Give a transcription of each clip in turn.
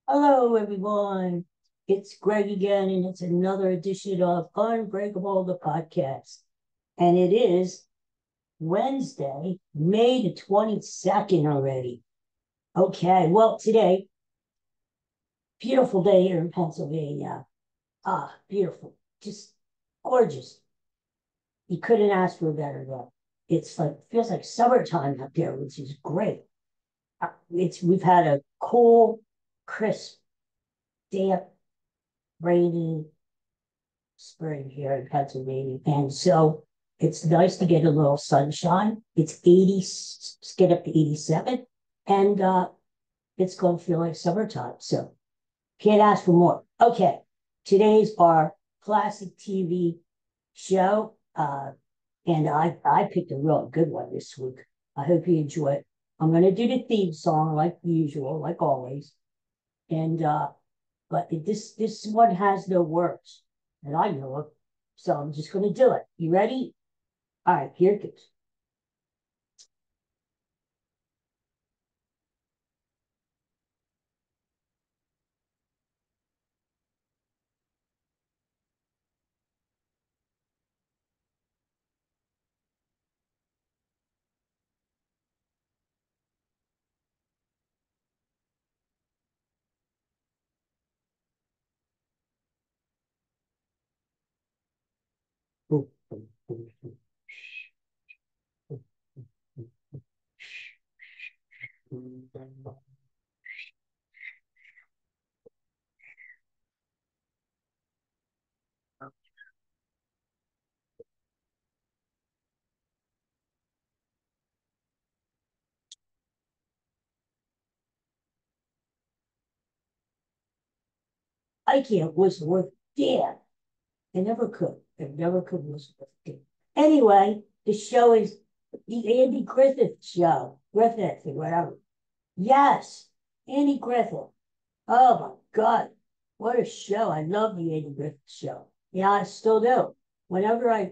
Hello, everyone. It's Greg again, and it's another edition of Unbreakable, the podcast. And it is Wednesday, May the 22nd already. Okay, well, today, beautiful day here in Pennsylvania. Beautiful. Just gorgeous. You couldn't ask for a better day. It's like, feels like summertime out there, which is great. We've had a cool, crisp, damp, rainy spring here in Pennsylvania. And so it's nice to get a little sunshine. It's 80, get up to 87, and it's going to feel like summertime. So can't ask for more. Okay, today's our classic TV show. And I picked a real good one this week. I hope you enjoy it. I'm going to do the theme song like usual, like always. And but this one has no words, and I know it, so I'm just going to do it. You ready? All right, here it goes. I can't whistle worth damn. I never could. I never could whistle worth damn. Anyway, the show is the Andy Griffith show. Griffith or whatever. Yes, Andy Griffith. Oh my God. What a show. I love the Andy Griffith show. Yeah, I still do. Whenever I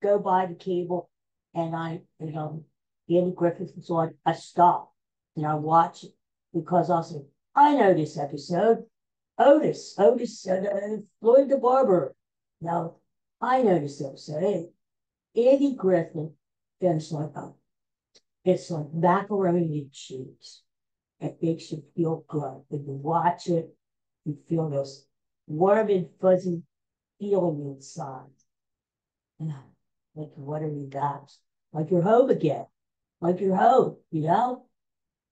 go by the cable and Andy Griffith is on, I stop and I watch it because I'll say, I know this episode. Otis, Floyd the Barber. Now, I know this episode. Andy Griffith is like it's like macaroni and cheese. It makes you feel good. When you watch it, you feel this warm and fuzzy feeling inside. Like watery dots. Like you're home again. Like you're home, you know?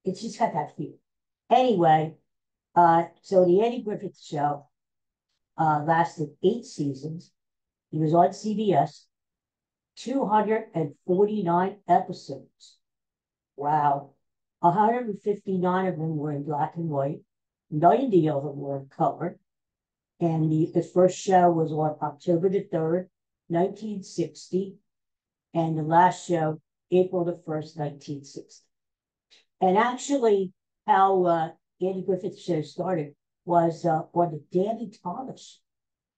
It's just got that feel. Anyway, so the Andy Griffith show lasted 8 seasons. He was on CBS, 249 episodes. Wow. 159 of them were in black and white. 90 of them were in color. And the first show was on October the 3rd, 1960. And the last show, April the 1st, 1960. And actually, how Andy Griffith's show started was on the Danny Thomas.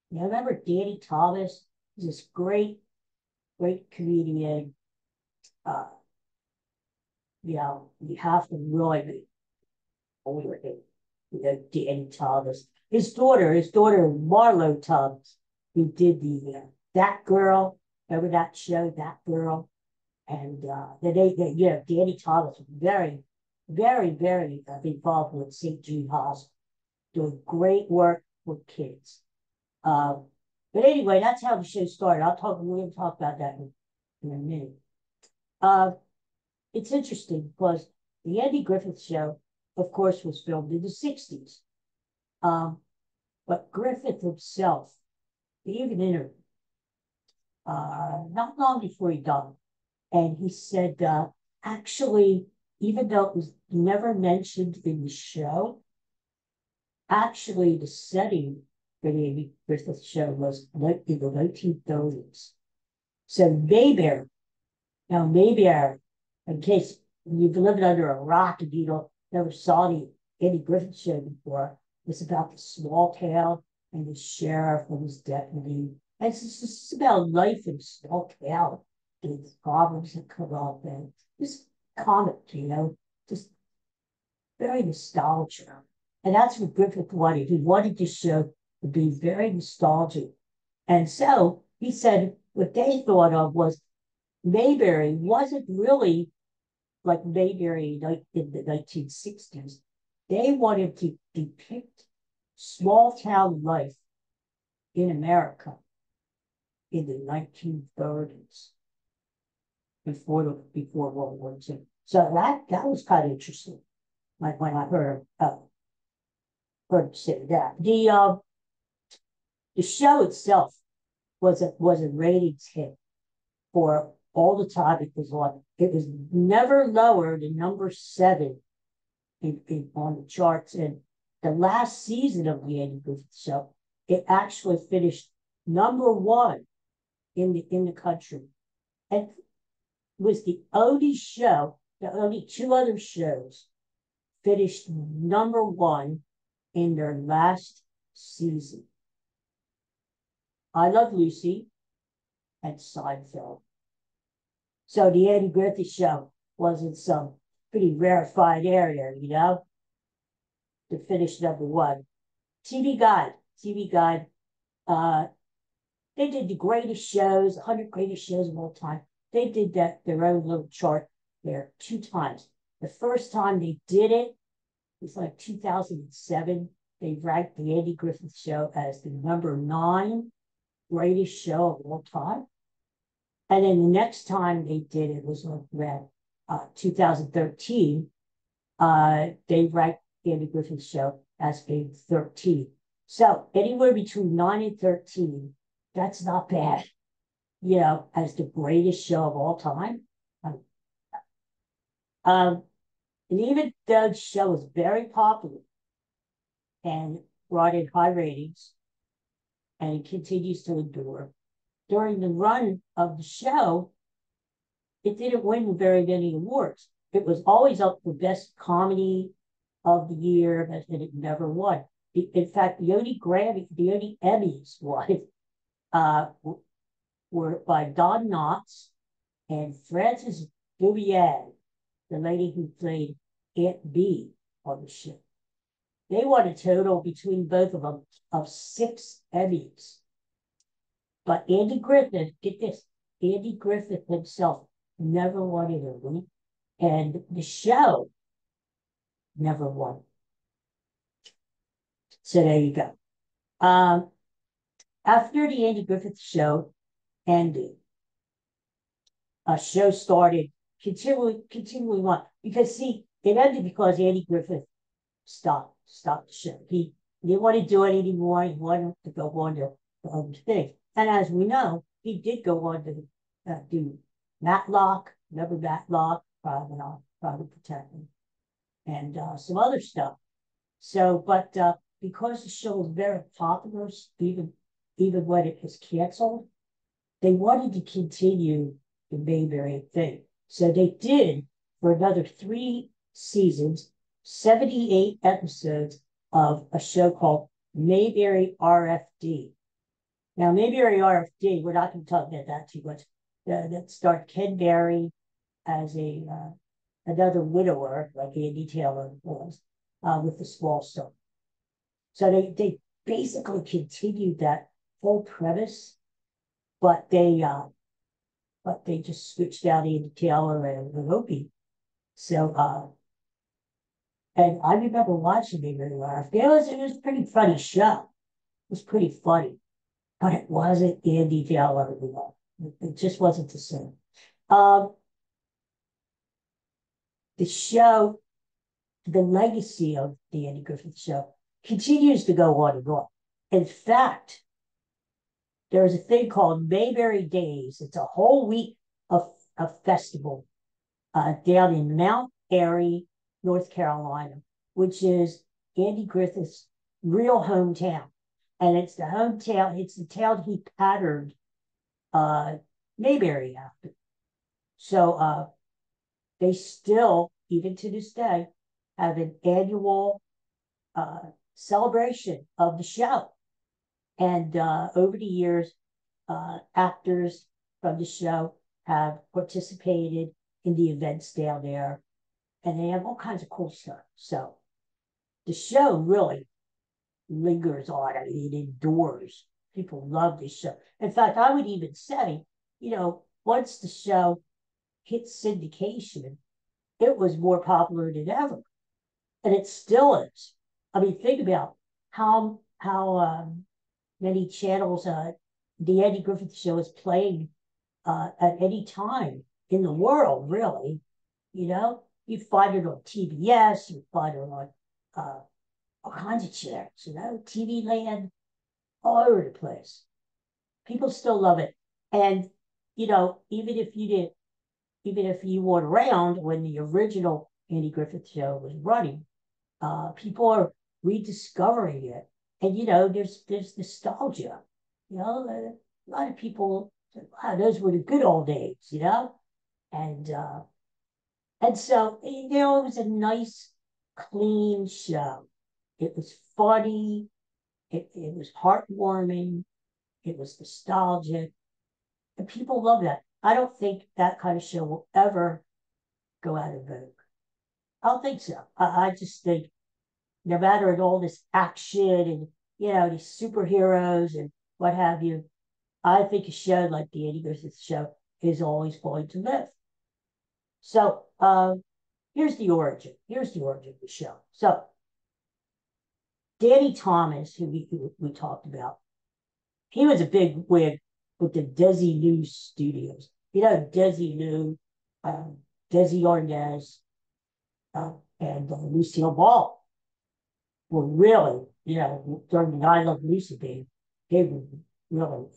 You remember Danny Thomas? He's this great comedian. Uh, you have to really be older than Danny Thomas. His daughter Marlo Thomas, who did the That Girl. Remember that show, That Girl? And Danny Thomas was very involved with St. Jude Hospital, doing great work with kids. Um, but anyway, that's how the show started. We're going to talk about that in a minute. Uh, it's interesting because the Andy Griffith show, of course, was filmed in the 60s. Um, but Griffith himself, he gave an interview not long before he died. And he said, actually, even though it was never mentioned in the show, actually the setting for the Amy Griffith show was like in the 1930s. So Mayberry, in case you've lived under a rock and you don't never saw the Andy Griffith show before, it's about the small town and the sheriff and his deputy. And it's just about life in a small town, the problems that come up, and just comic, just very nostalgic. And that's what Griffith wanted. He wanted the show to be very nostalgic. And so he said what they thought of was Mayberry wasn't really like Mayberry in the 1960s. They wanted to depict small town life in America in the 1930s before World War II. So that was kind of interesting. Like when I heard him say that. The show itself was a ratings hit for all the time it was on. It was never lower than number 7 on the charts. And the last season of the Andy Griffith Show, it actually finished number 1 in the country, and was the only show. The only 2 other shows finished number 1 in their last season. I Love Lucy and Seinfeld. So the Andy Griffith Show was in some pretty rarefied area, to finish number 1. TV Guide. They did the greatest shows, 100 greatest shows of all time. They did their own little chart there 2 times. The first time they did it was like 2007. They ranked the Andy Griffith Show as the number 9 greatest show of all time. And then the next time they did it was around 2013. They ranked the Andy Griffith Show as being 13. So anywhere between 9 and 13, that's not bad, as the greatest show of all time. And even though the show was very popular and brought in high ratings, and it continues to endure, during the run of the show, it didn't win very many awards. It was always up for best comedy of the year, but it never won. In fact, the only Emmys were by Don Knotts and Frances Bouvier, the lady who played Aunt Bee on the show. They won a total between both of them of 6 Emmys. But Andy Griffith, get this, Andy Griffith himself never won an Emmy, and the show never won. So there you go. After the Andy Griffith Show ended, a show started continually on. Because see, it ended because Andy Griffith stopped the show. He didn't want to do it anymore. He wanted to go on to other things. And as we know, he did go on to do Matlock, remember Matlock, Private Protecting, and some other stuff. So, but because the show was very popular, even when it was canceled, they wanted to continue the Mayberry thing. So they did for another 3 seasons, 78 episodes of a show called Mayberry RFD. Now, Mayberry RFD, we're not going to talk about that too much. That starred Ken Berry as another widower, like Andy Taylor was, with the small stuff. So they basically continued that whole premise, but they just switched out Andy Taylor and Opie. So and I remember watching Mayberry RFD. It was a pretty funny show. It was pretty funny, but it wasn't Andy Taylor. It just wasn't the same. The show, the legacy of the Andy Griffith Show continues to go on and on. In fact, there's a thing called Mayberry Days. It's a whole week of festival down in Mount Airy, North Carolina, which is Andy Griffith's real hometown. And it's the town he patterned Mayberry after. So they still, even to this day, have an annual celebration of the show. And over the years, actors from the show have participated in the events down there, and they have all kinds of cool stuff. So the show really lingers on. I mean, it endures. People love this show. In fact, I would even say, once the show hit syndication, it was more popular than ever, and it still is. I mean, think about how many channels the Andy Griffith Show is playing at any time in the world. Really, you find it on TBS, you find it on all kinds of channels. TV Land, all over the place. People still love it, and even if you weren't around when the original Andy Griffith Show was running, people are rediscovering it. And there's nostalgia. A lot of people say, wow, those were the good old days. And so it was a nice, clean show. It was funny, it was heartwarming, it was nostalgic, and people love that. I don't think that kind of show will ever go out of vogue. I don't think so. I just think no matter all this action and these superheroes and what have you, I think a show like the Andy Griffith Show is always going to live. So here's the origin. Here's the origin of the show. So Danny Thomas, who we talked about, he was a big wig with the Desi News Studios. Desi New, Desi Arnaz, and Lucille Ball were really, during the I Love Lucy days, they were really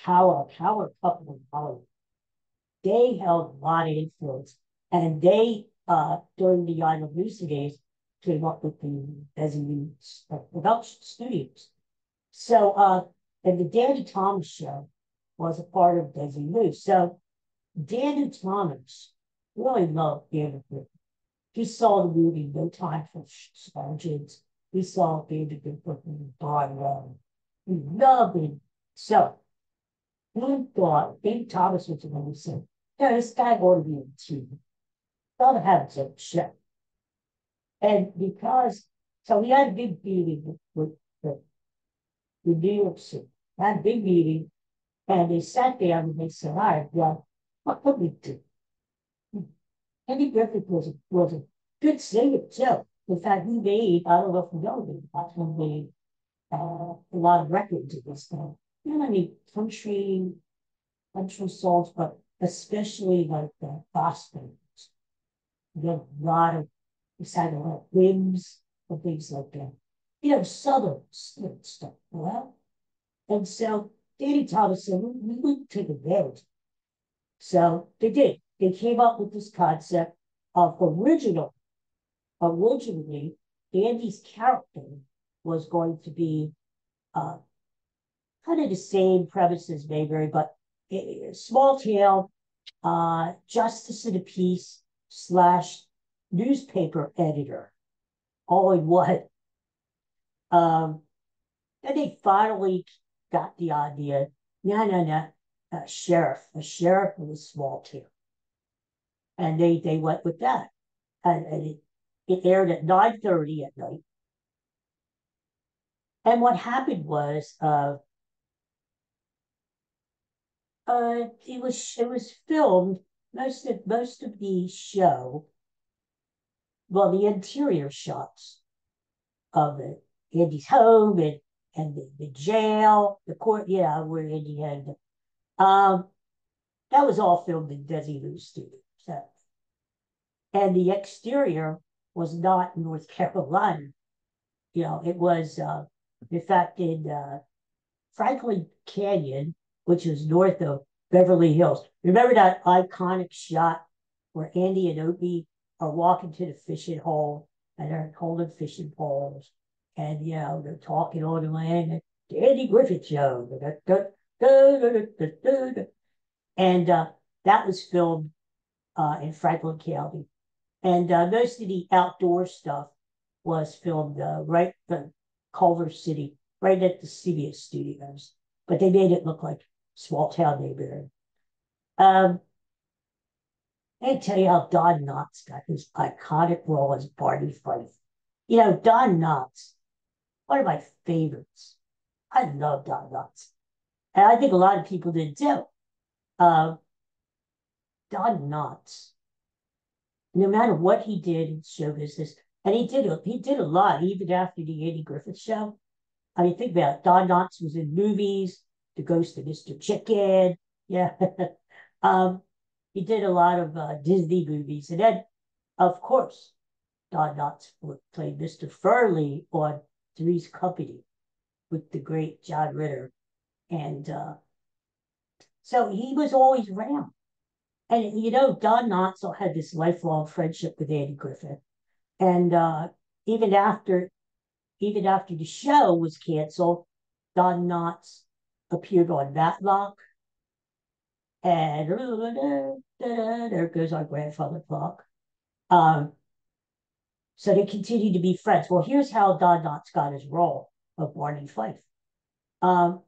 power couple in Hollywood. They held a lot of influence, and they, during the I Love Lucy days, came up with the Desi production studios. So, and the Danny Thomas Show was a part of Desi News. So, Danny Thomas really loved Danny Griffith. He saw the movie No Time for Sergeants. He saw Danny Griffith in Broadway. He loved it. So, he thought Danny Thomas was the one who said, this guy ought to be on TV. Ought to have his own show. And so he had a big meeting with New York City, had a big meeting, and they sat down and they said, all right, well, what could we do? Andy Griffith was a good singer, too. In fact, he made, I don't know if you know, he made a lot of records at this time. I mean, country songs, but especially like the gospel. He had a lot of, he's had a lot of hymns and things like that. Southern stuff, And so Danny Thomas said, we would take advantage. So they did. They came up with this concept of originally, Andy's character was going to be kind of the same premises, maybe, but a small town, justice of the peace / newspaper editor, all in one. Then they finally got the idea. No, a sheriff of a small town, and they went with that, and it aired at 9:30 at night. And what happened was, it was filmed most of the show. Well, the interior shots of it, Andy's home and the jail, the court, where Andy had. That was all filmed in Desi News Studios. So. And the exterior was not North Carolina. It was, in fact, in Franklin Canyon, which is north of Beverly Hills. Remember that iconic shot where Andy and Opie are walking to the fishing hole and they're holding fishing poles, and they're talking on the land. And the Andy Griffith Show. And that was filmed in Franklin County. And most of the outdoor stuff was filmed right in Culver City, right at the CBS studios. But they made it look like small town neighborhood. I tell you how Don Knotts got his iconic role as Barney Fife. Don Knotts, one of my favorites. I love Don Knotts. And I think a lot of people did too. Uh, Don Knotts, no matter what he did in show business, and he did a lot even after the Andy Griffith show. I mean, think about it. Don Knotts was in movies, The Ghost of Mr. Chicken. Yeah. um, he did a lot of Disney movies. And then, of course, Don Knotts played Mr. Furley on Three's Company with the great John Ritter. And so he was always around. And, Don Knotts had this lifelong friendship with Andy Griffith. And even after the show was canceled, Don Knotts appeared on Matlock, and there goes our grandfather clock. So they continued to be friends. Well, here's how Don Knotts got his role of Barney Fife. Um,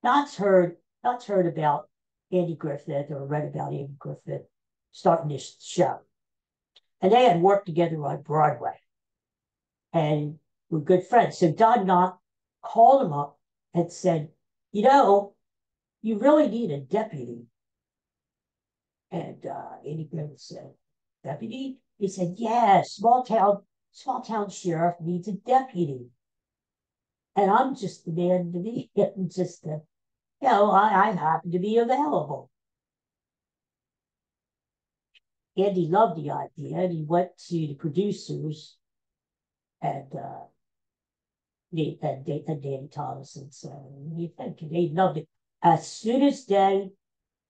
Knotts heard about Andy Griffith or read about Andy Griffith starting this show, and they had worked together on Broadway, and were good friends. So Don Knotts called him up and said, you really need a deputy. And Andy Griffith said, deputy? He said, yeah, small town sheriff needs a deputy. And I'm just the man to be. I'm just, I happen to be available. Andy loved the idea, and he went to the producers and Danny Thomas and so they loved it. As soon as they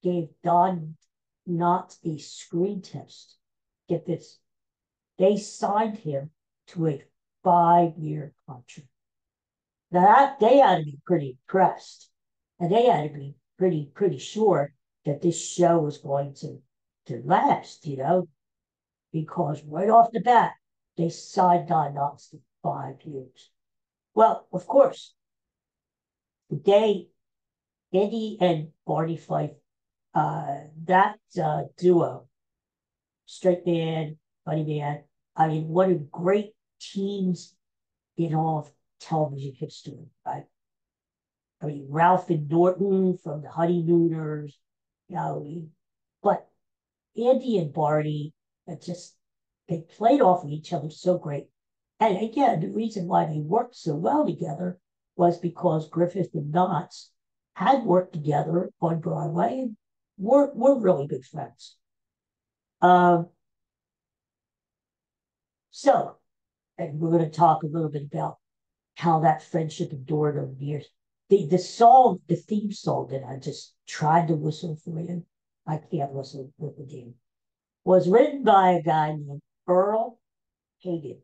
gave Don Knotts a screen test, get this, they signed him to a 5-year contract. Now they had to be pretty impressed, and they had to be pretty sure that this show was going to last, because right off the bat they signed Don Knotts to 5 years. Well, of course, Eddie and Barney Fife, that duo, straight man, funny man. I mean, one of the great teams in all of television history, right? I mean, Ralph and Norton from the Honeymooners, but Andy and Barney, they played off of each other so great. And again, the reason why they worked so well together was because Griffith and Knotts had worked together on Broadway and were really good friends. So, and we're going to talk a little bit about how that friendship endured over the years. The theme song that I just tried to whistle for you, I can't whistle with the name, was written by a guy named Earl Hagen.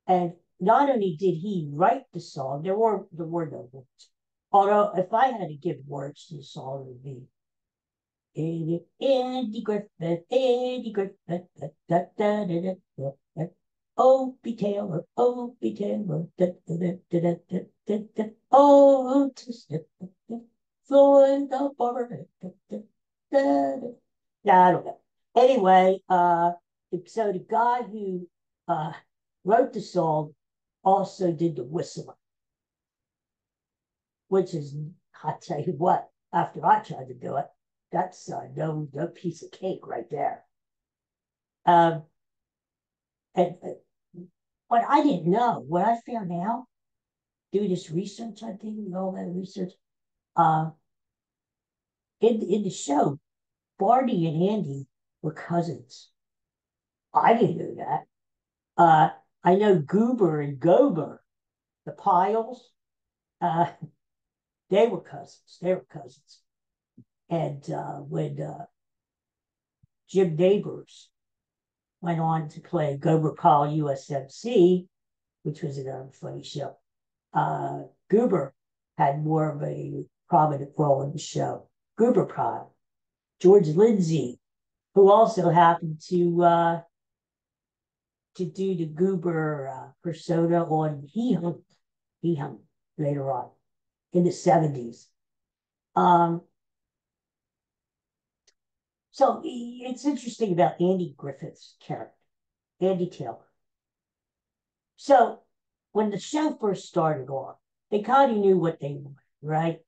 And not only did he write the song, there were no words. Although, if I had to give words to the song, it would be Andy Griffith, Andy Griffith, Opie Taylor, Opie Taylor, oh, to step, Floyd the barber. Yeah, I don't know. Anyway, so the guy who wrote the song also did the whistling, which is, I'll tell you what, after I tried to do it, that's no piece of cake right there. And what I didn't know, what I found out, do this research, I think, all that research, in the show, Barney and Andy were cousins. I didn't know that. I know Goober and Gober, the Piles, they were cousins. And when Jim Nabors went on to play Gober Pyle USMC, which was another funny show, Goober had more of a prominent role in the show. Goober Pyle. George Lindsay, who also happened to do the Goober persona on He Hung later on in the 70s. So it's interesting about Andy Griffith's character, Andy Taylor. So when the show first started off, they kind of knew what they wanted, right?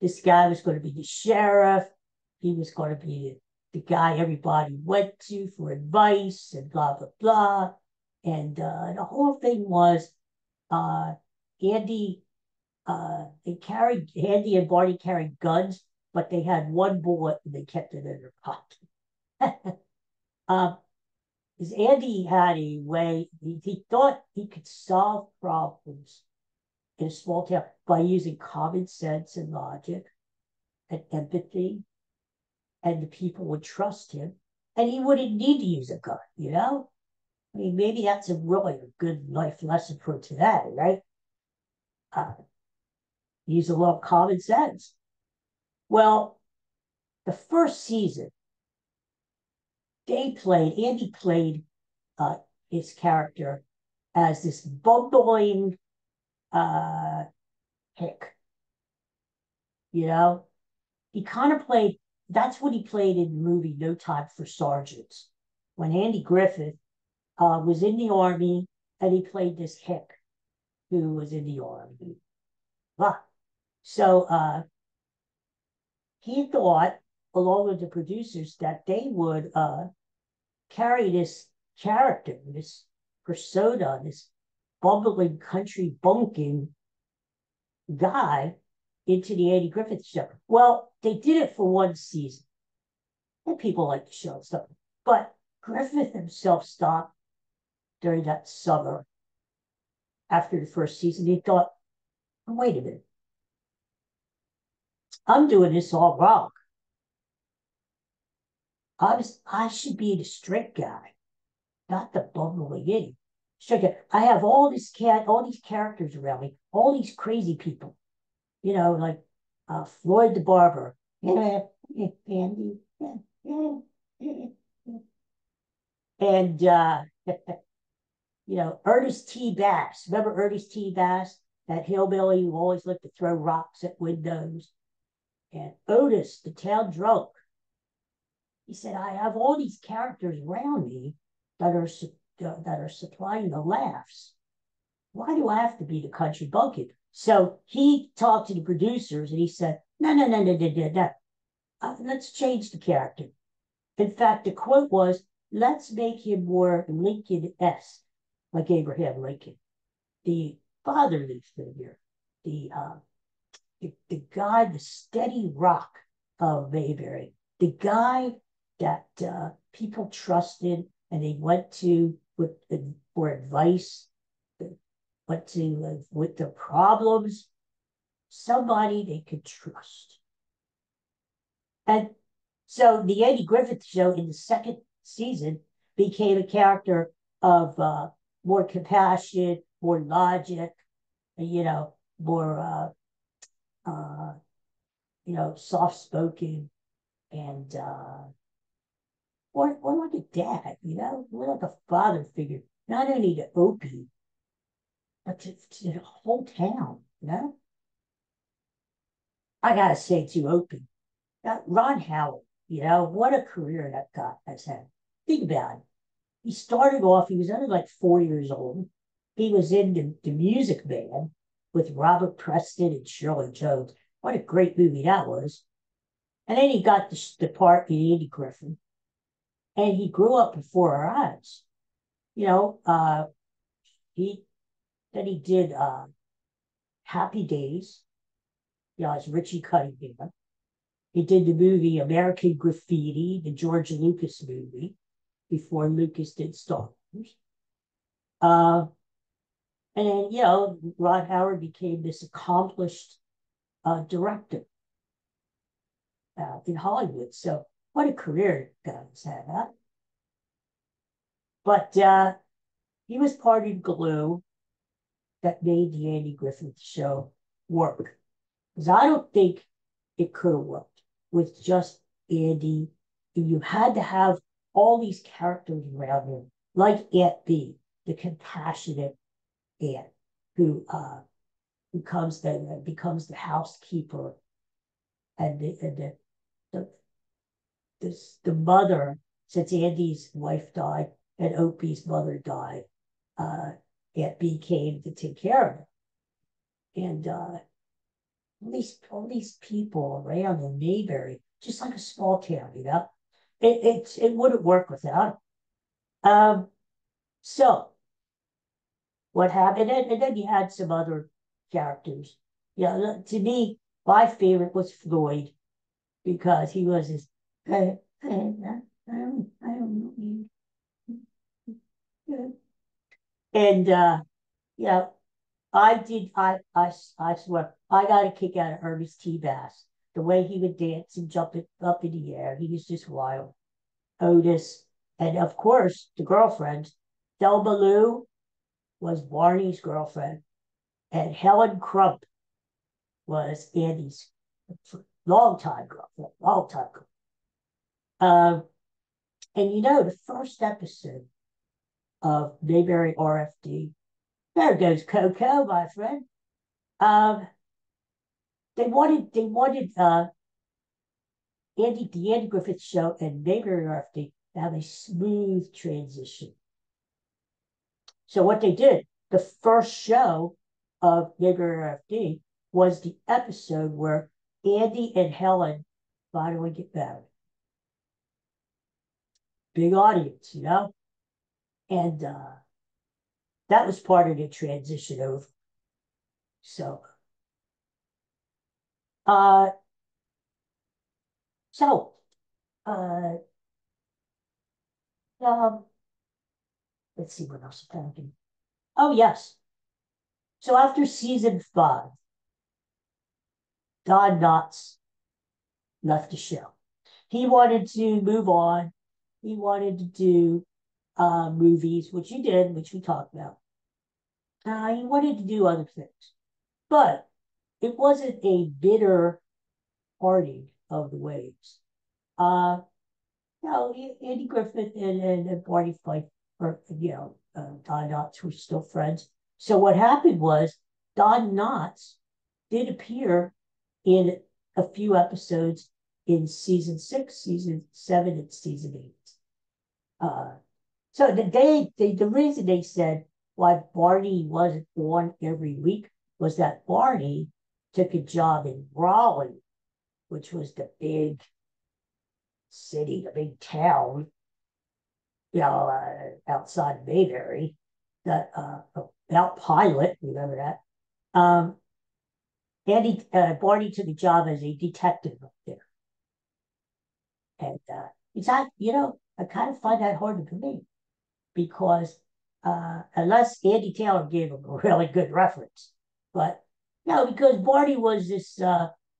This guy was going to be the sheriff. He was going to be the guy everybody went to for advice and blah, blah, blah. And the whole thing was Andy, Andy and Barney carried guns, but they had one bullet and they kept it in their pocket. Because Andy had a way, he thought he could solve problems in a small town by using common sense and logic and empathy, and the people would trust him, and he wouldn't need to use a gun, you know? I mean, maybe that's a good life lesson for today, right? Use a little common sense. Well, the first season, Andy played his character as this bumbling hick, you know? He kind of played, that's what he played in the movie No Time for Sergeants, when Andy Griffith was in the Army and he played this hick who was in the Army. So he thought, along with the producers, that they would carry this character, this persona, this bumbling country bunking guy into the Andy Griffith show. Well, they did it for one season, and people like the show and stuff. But Griffith himself stopped during that summer after the first season. He thought, oh, wait a minute, I'm doing this all wrong. I should be the strict guy, not the bumbling idiot. I have all these characters around me, all these crazy people, you know, like Floyd the barber, Andy, and you know, Ernest T. Bass. Remember Ernest T. Bass, that hillbilly who always liked to throw rocks at windows, and Otis, the town drunk. He said, I have all these characters around me that are supplying the laughs. Why do I have to be the country bumpkin? So he talked to the producers and he said, no. Let's change the character. In fact, the quote was, let's make him more Lincoln-esque, like Abraham Lincoln, the fatherly figure, the guy, the steady rock of Mayberry, the guy that people trusted and they went to for advice, went to with their problems, somebody they could trust. And so the Andy Griffith show in the second season became a character of more compassion, more logic, you know, more you know, soft spoken, and or like a dad, you know, more like a father figure, not only to Opie, but to the whole town, you know. I gotta say to Opie, Ron Howard, you know, what a career that guy has had. Think about it. He started off, he was only like 4 years old. He was in the Music Man with Robert Preston and Shirley Jones. What a great movie that was. And then he got the part in Andy Griffith. And he grew up before our eyes. You know, he did Happy Days, you know, as Richie Cunningham. He did the movie American Graffiti, the George Lucas movie, before Lucas did Star Wars. And then, you know, Ron Howard became this accomplished director in Hollywood. So what a career guys had, huh? But he was part of the glue that made the Andy Griffith show work. Because I don't think it could have worked with just Andy. You had to have all these characters around him, like Aunt B, the compassionate aunt who becomes the housekeeper, and the mother, since Andy's wife died and Opie's mother died, Aunt B came to take care of it. And all these people around in Mayberry, just like a small town, it wouldn't work without it. So what happened? And then you had some other characters. Yeah, to me, my favorite was Floyd because he was this. I don't know. And you know, I swear, I got a kick out of Ernest T. Bass. The way he would dance and jump it up in the air, he was just wild. Otis, and of course, the girlfriend, Thelma Lou, was Barney's girlfriend, and Helen Crump was Andy's longtime girlfriend, longtime girlfriend. And the first episode of Mayberry RFD, there goes Coco, my friend. Um, they wanted the Andy Griffith show and Mayberry RFD to have a smooth transition. So what they did, the first show of Mayberry RFD was the episode where Andy and Helen finally get married. Big audience, and that was part of the transition over. So, uh, so, uh, um, let's see what else I'm thinking. Oh yes. So after season 5, Don Knotts left the show. He wanted to move on. He wanted to do movies, which he did, which we talked about. He wanted to do other things, but it wasn't a bitter parting of the ways. Uh, no, Andy Griffith and Barney Fife, or Don Knotts were still friends. So what happened was Don Knotts did appear in a few episodes in season 6, season 7, and season 8. So the reason they said why Barney wasn't on every week was that Barney took a job in Raleigh, which was the big city, the big town, outside Mayberry, that Mount Pilot, remember that? Barney took a job as a detective up there, and I kind of find that hard to believe because unless Andy Taylor gave him a really good reference, but no, because Barney was this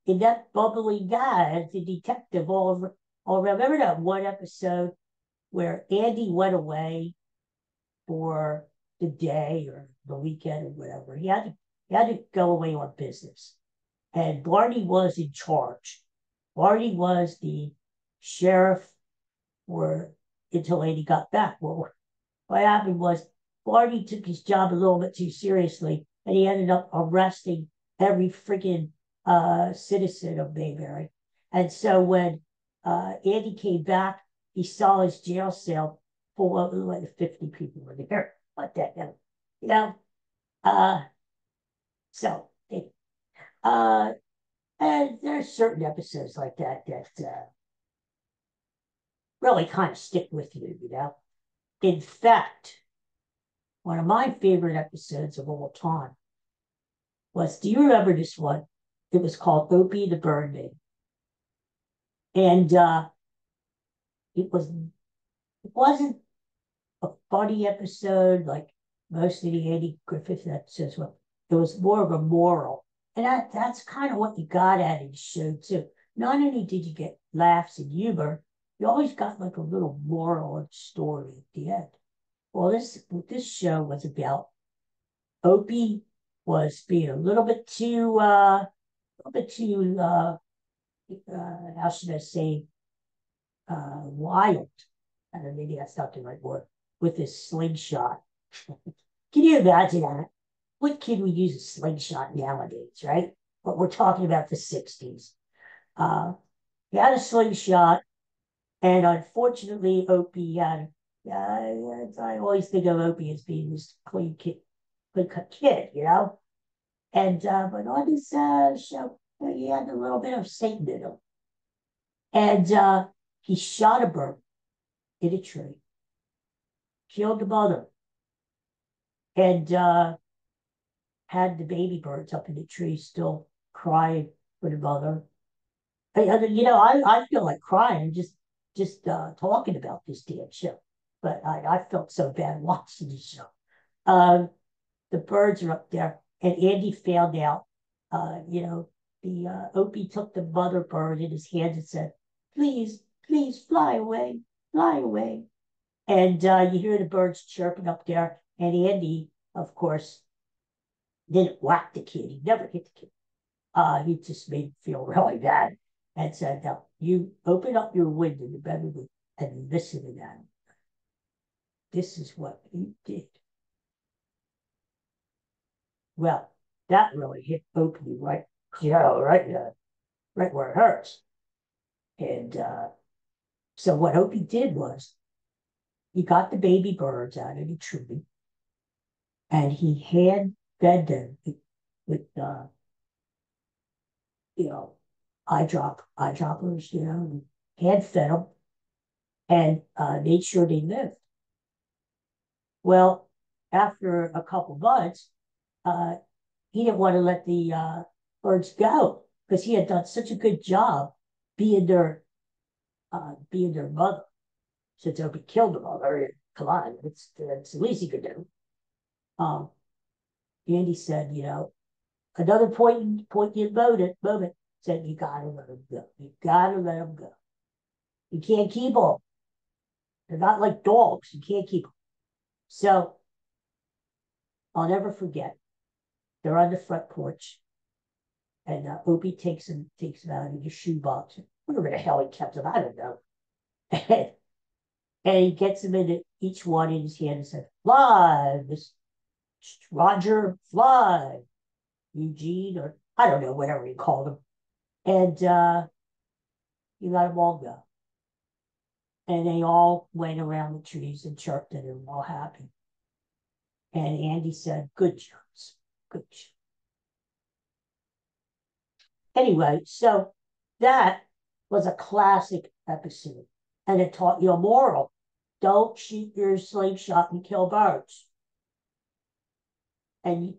inept, bubbly guy as a detective all over. Oh, remember that one episode where Andy went away for the day or the weekend or whatever. He had to go away on business. And Barney was in charge. Barney was the sheriff for until Andy got back. Well, what happened was Barney took his job a little bit too seriously, and he ended up arresting every freaking citizen of Mayberry. And so when Andy came back, he saw his jail cell full of like 50 people were there. What the hell? Uh, so uh, and there's certain episodes like that really kind of stick with you. In fact, one of my favorite episodes of all time was, do you remember this one? It was called Opie the Birdman. And it wasn't a funny episode like most of the Andy Griffith episodes were. It was more of a moral. And that's kind of what you got at in the show, too. Not only did you get laughs and humor, you always got like a little moral of the story at the end. Well, this show was about Opie was being a how should I say, wild. I don't know, maybe that's not the right word, with his slingshot. Can you imagine that? What kid would use a slingshot nowadays, right? But we're talking about the 60s. Uh, he had a slingshot, and unfortunately, Opie had. I always think of Opie as being this clean kid. kid, And but on this show, he had a little bit of Satan in him, and he shot a bird in a tree, killed the mother, and had the baby birds up in the tree still crying for the mother. I feel like crying just talking about this damn show, but I felt so bad watching the show. The birds are up there, and Andy found out. The Opie took the mother bird in his hands and said, "Please, please fly away, fly away." And you hear the birds chirping up there, and Andy, of course, didn't whack the kid. He never hit the kid. He just made him feel really bad and said, "Now you open up your window, the bedroom, and listen to that. This is what he did." Well, that really hit Opie right, right where it hurts. And so what Opie did was he got the baby birds out of the tree and he hand fed them with eye droppers, hand fed them and made sure they lived. Well, after a couple months, he didn't want to let the birds go because he had done such a good job being their mother. Since Opie killed the mother, come on, it's the least he could do. Andy said, another point in moment said, you gotta let him go. You gotta let him go. You can't keep them. They're not like dogs. You can't keep them. So I'll never forget. They're on the front porch, and Opie takes him out of his shoebox. Whatever the hell he kept him, I don't know. And he gets them in each one in his hand and said, "Fly, Miss Roger, fly, Eugene," or I don't know, whatever he called him. And he let them all go. And they all went around the trees and chirped and they were all happy. And Andy said, "Good jobs, good jobs." Anyway, so that was a classic episode. And it taught you a moral. Don't shoot your slingshot and kill birds. And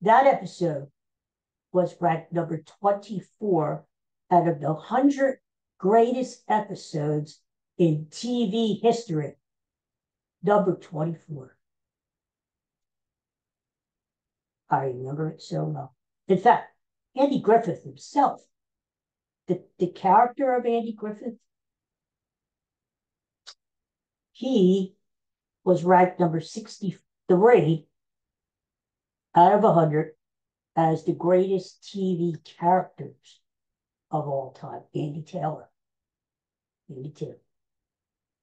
that episode was ranked number 24 out of the 100 greatest episodes in TV history. Number 24. I remember it so well. In fact, Andy Griffith himself, the character of Andy Griffith, he was ranked number 63 out of 100 as the greatest TV characters of all time. Andy Taylor.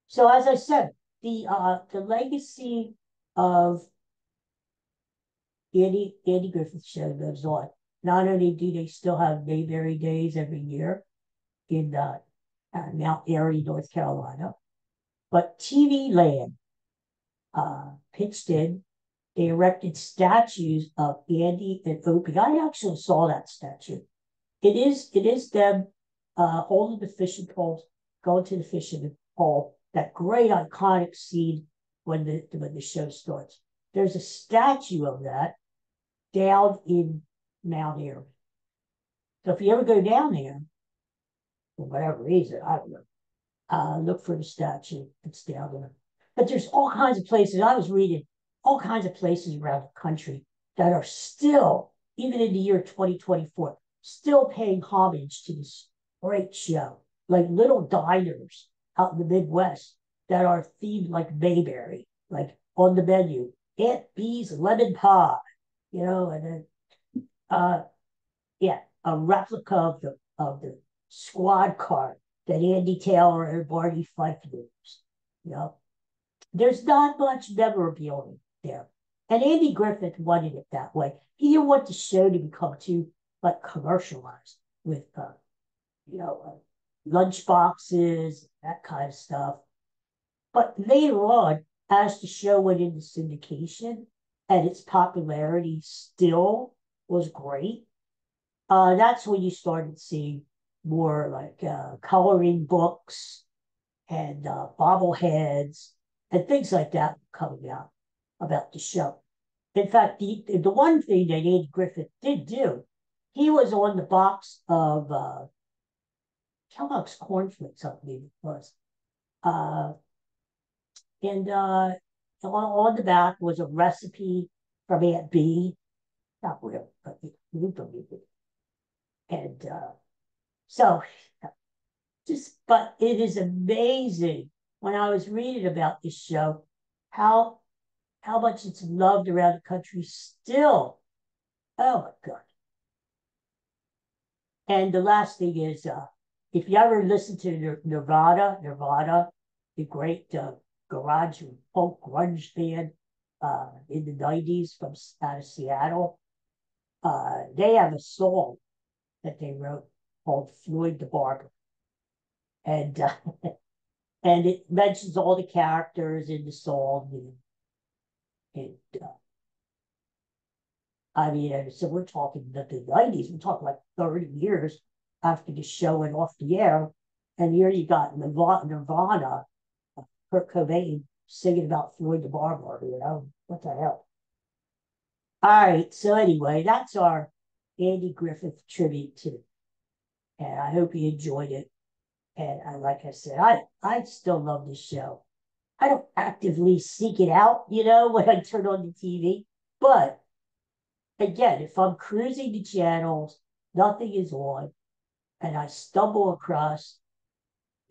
So as I said, the legacy of Andy Griffith show goes on. Not only do they still have Mayberry Days every year in Mount Airy, North Carolina, but TV Land pitched in. They erected statues of Andy and Opie. I actually saw that statue. It is them holding the fishing poles, going to the fishing pole. That great iconic scene when the show starts. There's a statue of that down in Mount Airy. So if you ever go down there, for whatever reason, I don't know, look for the statue. It's down there. But there's all kinds of places. I was reading all kinds of places around the country that are still, even in the year 2024, still paying homage to this great show. Like little diners out in the Midwest that are themed like Mayberry, like on the menu, Aunt Bee's lemon pie, and then a replica of the squad car that Andy Taylor and Barney Fife used. There's not much memorabilia there. And Andy Griffith wanted it that way. He didn't want the show to become too commercialized with lunch boxes, that kind of stuff. But later on, as the show went into syndication, and its popularity still was great. That's when you started seeing more like coloring books and bobbleheads and things like that coming out about the show. In fact, the one thing that Andy Griffith did do, he was on the box of Kellogg's cornflakes, I believe it was. Uh, and on the back was a recipe from Aunt B. Not real, but we believe it. And so, but it is amazing when I was reading about this show how much it's loved around the country still. Oh my God. And the last thing is, if you ever listen to Nirvana, the great garage folk grunge band in the 90s from out of Seattle, they have a song that they wrote called Floyd the Barber. And and it mentions all the characters in the song. And I mean, so we're talking the 90s, we're talking like 30 years after the show went off the air. And here you got Nirvana, Kurt Cobain singing about Floyd the Barber, what the hell? All right, so anyway, that's our Andy Griffith tribute to, and I hope you enjoyed it. And like I said, I still love this show. I don't actively seek it out, when I turn on the TV. But again, if I'm cruising the channels, nothing is on, and I stumble across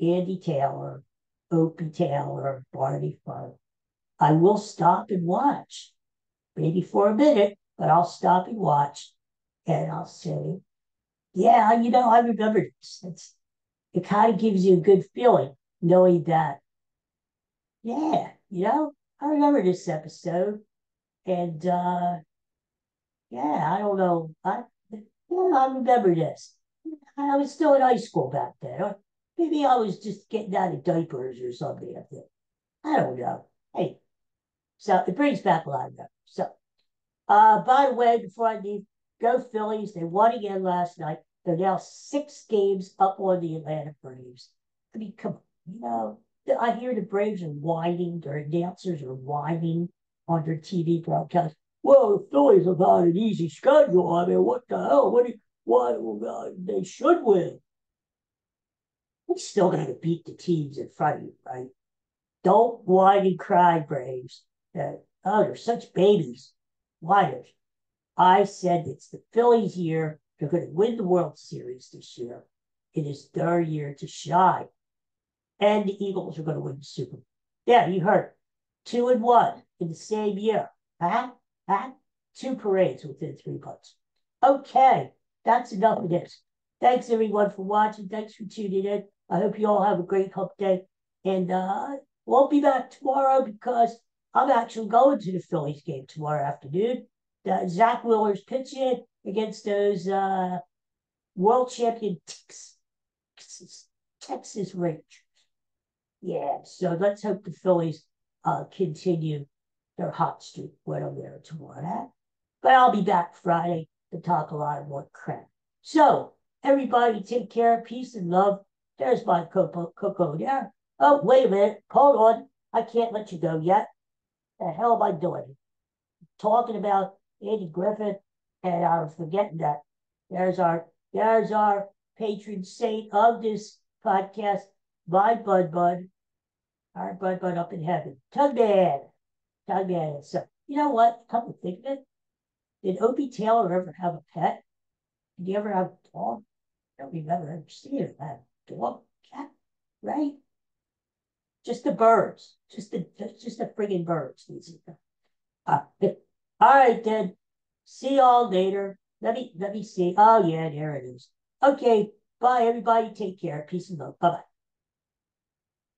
Andy Taylor, Opie Taylor, Barney Funk, I will stop and watch, maybe for a minute, but I'll stop and watch, and I'll say, yeah, I remember this. It kind of gives you a good feeling knowing that, yeah, I remember this episode. And yeah, I don't know. I remember this. I was still in high school back then. Or maybe I was just getting out of diapers or something. I don't know. Hey, so it brings back a lot of memories. So, by the way, before I leave, go Phillies. They won again last night. They're now 6 games up on the Atlanta Braves. I mean, come on, I hear the Braves are whining, their announcers are whining on their TV broadcast. Well, the Phillies have had an easy schedule. I mean, what the hell? They should win. We still got to beat the teams in front of you, right? Don't whine and cry, Braves. They're such babies. Whiners. I said it's the Phillies' year. They're going to win the World Series this year. It is their year to shine. And the Eagles are going to win the Super Bowl. Yeah, you heard it. 2-1 in the same year. Huh? 2 parades within 3 months. Okay, that's enough of this. Thanks, everyone, for watching. Thanks for tuning in. I hope you all have a great hump day. And won't be back tomorrow because I'm actually going to the Phillies game tomorrow afternoon. Zach Wheeler's pitching against those world champion Texas Rangers. Yeah, so let's hope the Phillies continue their hot streak when I'm there tomorrow. But I'll be back Friday to talk a lot more crap. So, everybody take care, peace and love. There's my Coco there. Oh, wait a minute. Hold on. I can't let you go yet. The hell am I doing? Talking about Andy Griffith, and I'm forgetting that. There's our patron saint of this podcast, my Bud. Our Bud up in heaven. Tugman. So, you know what? Come to think of it, did Opie Taylor ever have a pet? Did he ever have a dog? I don't remember ever seeing him have a dog, cat, right? Just the birds. Just the friggin' birds. All right, then. See y'all later. Let me see. Oh yeah, there it is. Okay. Bye, everybody. Take care. Peace and love. Bye-bye.